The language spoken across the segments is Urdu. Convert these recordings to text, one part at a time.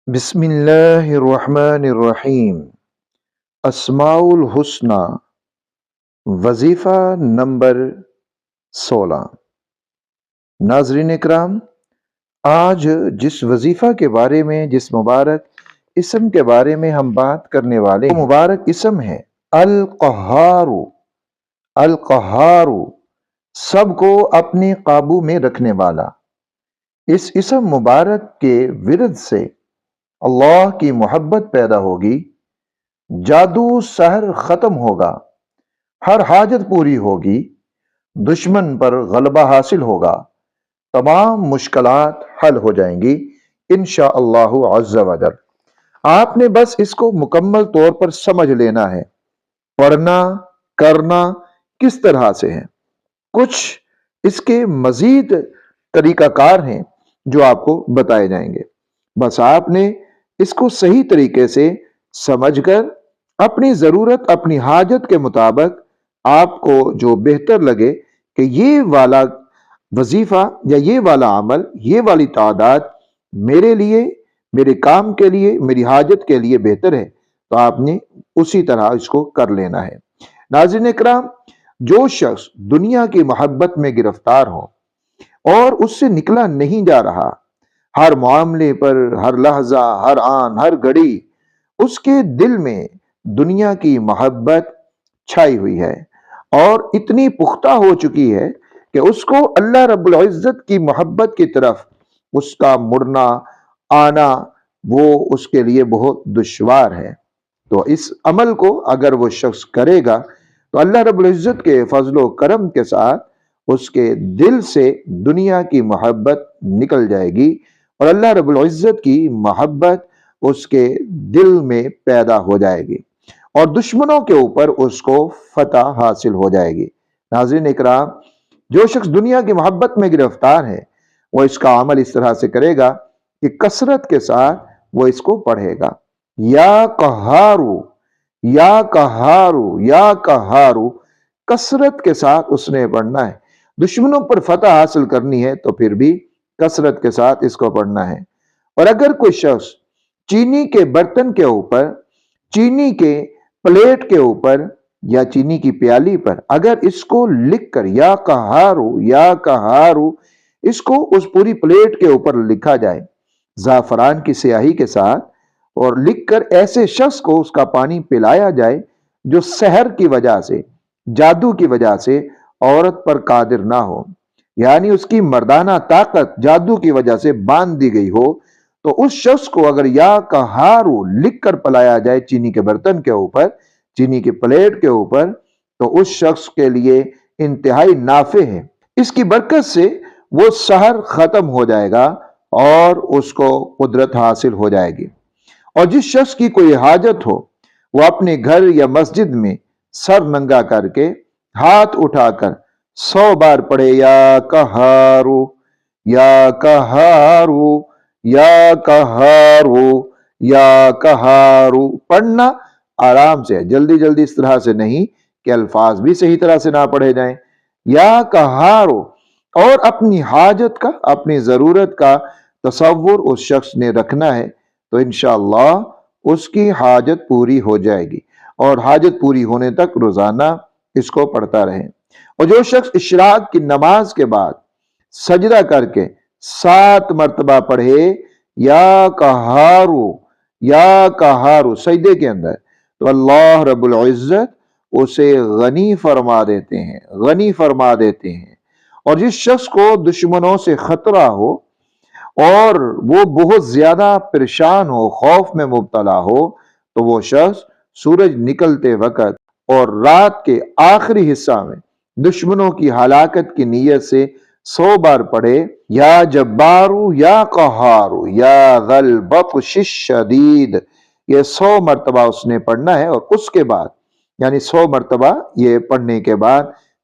بسم اللہ الرحمن الرحیم۔ اسماء الحسنی، وظیفہ نمبر 16۔ ناظرین اکرام، آج جس وظیفہ کے بارے میں، جس مبارک اسم کے بارے میں ہم بات کرنے والے ہیں، وہ مبارک اسم ہے القہار۔ القہار، سب کو اپنے قابو میں رکھنے والا۔ اس اسم مبارک کے ورد سے اللہ کی محبت پیدا ہوگی، جادو سحر ختم ہوگا، ہر حاجت پوری ہوگی، دشمن پر غلبہ حاصل ہوگا، تمام مشکلات حل ہو جائیں گی انشاءاللہ عز و جل۔ آپ نے بس اس کو مکمل طور پر سمجھ لینا ہے۔ پڑھنا کرنا کس طرح سے ہے، کچھ اس کے مزید طریقہ کار ہیں جو آپ کو بتائے جائیں گے۔ بس آپ نے اس کو صحیح طریقے سے سمجھ کر اپنی ضرورت، اپنی حاجت کے مطابق آپ کو جو بہتر لگے کہ یہ والا وظیفہ یا یہ والا عمل، یہ والی تعداد میرے لیے، میرے کام کے لیے، میری حاجت کے لیے بہتر ہے، تو آپ نے اسی طرح اس کو کر لینا ہے۔ ناظرین اکرام، جو شخص دنیا کی محبت میں گرفتار ہو اور اس سے نکلا نہیں جا رہا، ہر معاملے پر، ہر لحظہ، ہر آن، ہر گھڑی اس کے دل میں دنیا کی محبت چھائی ہوئی ہے اور اتنی پختہ ہو چکی ہے کہ اس کو اللہ رب العزت کی محبت کی طرف اس کا مڑنا آنا وہ اس کے لیے بہت دشوار ہے، تو اس عمل کو اگر وہ شخص کرے گا تو اللہ رب العزت کے فضل و کرم کے ساتھ اس کے دل سے دنیا کی محبت نکل جائے گی اور اللہ رب العزت کی محبت اس کے دل میں پیدا ہو جائے گی اور دشمنوں کے اوپر اس کو فتح حاصل ہو جائے گی۔ ناظرین اکرام، جو شخص دنیا کی محبت میں گرفتار ہے وہ اس کا عمل اس طرح سے کرے گا کہ کثرت کے ساتھ وہ اس کو پڑھے گا، یا قہارو، یا قہارو، یا قہارو، کثرت کے ساتھ اس نے پڑھنا ہے۔ دشمنوں پر فتح حاصل کرنی ہے تو پھر بھی کثرت کے ساتھ اس کو پڑھنا ہے۔ اور اگر کوئی شخص چینی کے برتن کے اوپر، چینی کے پلیٹ کے اوپر یا چینی کی پیالی پر اگر اس کو لکھ کر یا قہارو، یا قہارو، اس کو اس پوری پلیٹ کے اوپر لکھا جائے زعفران کی سیاہی کے ساتھ، اور لکھ کر ایسے شخص کو اس کا پانی پلایا جائے جو سحر کی وجہ سے، جادو کی وجہ سے عورت پر قادر نہ ہو، یعنی اس کی مردانہ طاقت جادو کی وجہ سے باندھ دی گئی ہو، تو اس شخص کو اگر یا قہارو لکھ کر پلایا جائے چینی کے برتن کے اوپر، چینی کی پلیٹ کے اوپر، تو اس شخص کے لیے انتہائی نافع ہے۔ اس کی برکت سے وہ سحر ختم ہو جائے گا اور اس کو قدرت حاصل ہو جائے گی۔ اور جس شخص کی کوئی حاجت ہو وہ اپنے گھر یا مسجد میں سر ننگا کر کے ہاتھ اٹھا کر 100 بار پڑھے، یا قہارو، یا قہارو، یا قہارو، یا قہارو۔ پڑھنا آرام سے، جلدی جلدی اس طرح سے نہیں کہ الفاظ بھی صحیح طرح سے نہ پڑھے جائیں۔ یا قہارو، اور اپنی حاجت کا، اپنی ضرورت کا تصور اس شخص نے رکھنا ہے تو انشاءاللہ اس کی حاجت پوری ہو جائے گی، اور حاجت پوری ہونے تک روزانہ اس کو پڑھتا رہے۔ اور جو شخص اشراق کی نماز کے بعد سجدہ کر کے 7 مرتبہ پڑھے یا قہارو، یا قہارو سجدے کے اندر، تو اللہ رب العزت اسے غنی فرما دیتے ہیں، غنی فرما دیتے ہیں۔ اور جس شخص کو دشمنوں سے خطرہ ہو اور وہ بہت زیادہ پریشان ہو، خوف میں مبتلا ہو، تو وہ شخص سورج نکلتے وقت اور رات کے آخری حصہ میں دشمنوں کی ہلاکت کی نیت سے 100 بار پڑھے، یا جبارو، یا قہارو، یا ذا البطش الشدید۔ یہ 100 مرتبہ اس نے پڑھنا ہے، اور اس کے بعد یعنی 100 مرتبہ یہ پڑھنے کے بعد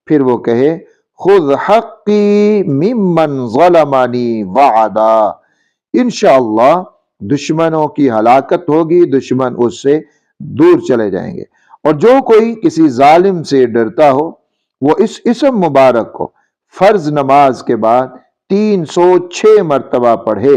پھر وہ کہے خذ حقی ممن ظلمنی وعدا۔ انشاءاللہ دشمنوں کی ہلاکت ہوگی، دشمن اس سے دور چلے جائیں گے۔ اور جو کوئی کسی ظالم سے ڈرتا ہو وہ اس اسم مبارک کو فرض نماز کے بعد 306 مرتبہ پڑھے،